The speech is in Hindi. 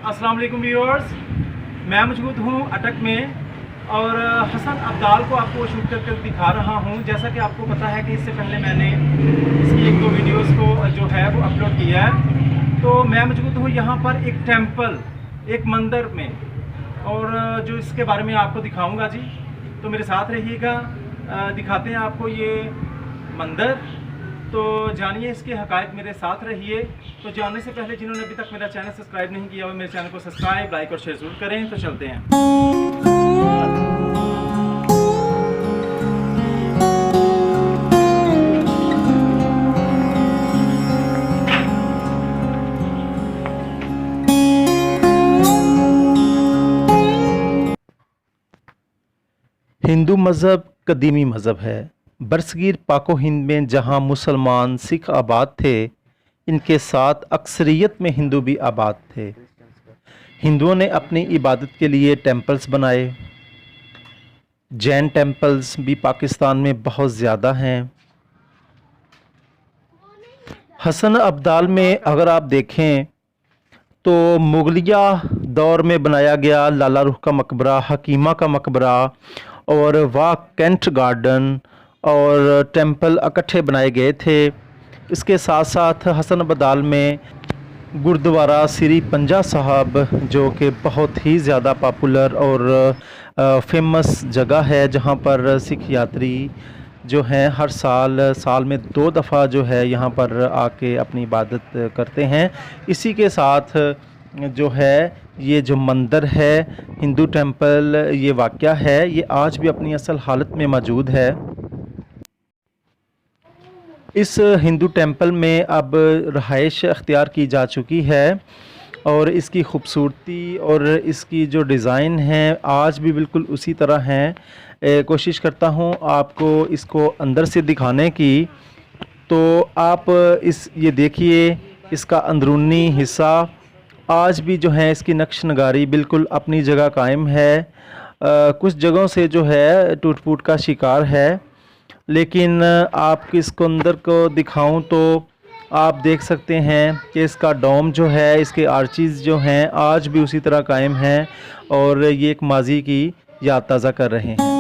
अस्सलाम वालेकुम व्यूअर्स, मैं मौजूद हूँ अटक में और हसन अब्दाल को आपको शूट करके दिखा रहा हूँ। जैसा कि आपको पता है कि इससे पहले मैंने इसकी 1-2 वीडियोस को जो है वो अपलोड किया है। तो मैं मौजूद हूँ यहाँ पर एक टेंपल, एक मंदिर में, और जो इसके बारे में आपको दिखाऊँगा जी। तो मेरे साथ रहिएगा, दिखाते हैं आपको ये मंदिर। तो जानिए इसके हकायक, मेरे साथ रहिए। तो जानने से पहले जिन्होंने अभी तक मेरा चैनल सब्सक्राइब नहीं किया वो मेरे चैनल को सब्सक्राइब, लाइक और शेयर जरूर करें। तो चलते हैं। हिंदू मज़हब कदीमी मज़हब है। बरसगीर पाको हिंद में जहाँ मुसलमान सिख आबाद थे, इनके साथ अक्सरियत में हिंदू भी आबाद थे। हिंदुओं ने अपनी इबादत के लिए टेंपल्स बनाए। जैन टेंपल्स भी पाकिस्तान में बहुत ज़्यादा हैं। हसन अब्दाल में अगर आप देखें तो मुगलिया दौर में बनाया गया लाला रुख का मकबरा, हकीमा का मकबरा और वाह कैंट गार्डन और टेंपल इकट्ठे बनाए गए थे। इसके साथ साथ हसन अब्दाल में गुरुद्वारा श्री पंजा साहब, जो कि बहुत ही ज़्यादा पॉपुलर और फेमस जगह है, जहाँ पर सिख यात्री जो हैं हर साल में 2 दफ़ा जो है यहाँ पर आके अपनी इबादत करते हैं। इसी के साथ जो है ये जो मंदिर है, हिंदू टेंपल ये वाक़या है, ये आज भी अपनी असल हालत में मौजूद है। इस हिंदू टेंपल में अब रहाइश अख्तियार की जा चुकी है और इसकी खूबसूरती और इसकी जो डिज़ाइन है आज भी बिल्कुल उसी तरह हैं। कोशिश करता हूँ आपको इसको अंदर से दिखाने की। तो आप ये देखिए, इसका अंदरूनी हिस्सा आज भी जो है इसकी नक्श नगारी बिल्कुल अपनी जगह कायम है। कुछ जगहों से जो है टूट फूट का शिकार है, लेकिन आप इसको अंदर को दिखाऊं तो आप देख सकते हैं कि इसका डोम जो है, इसके आर्चीज़ जो हैं आज भी उसी तरह कायम हैं और ये एक माजी की याद ताज़ा कर रहे हैं।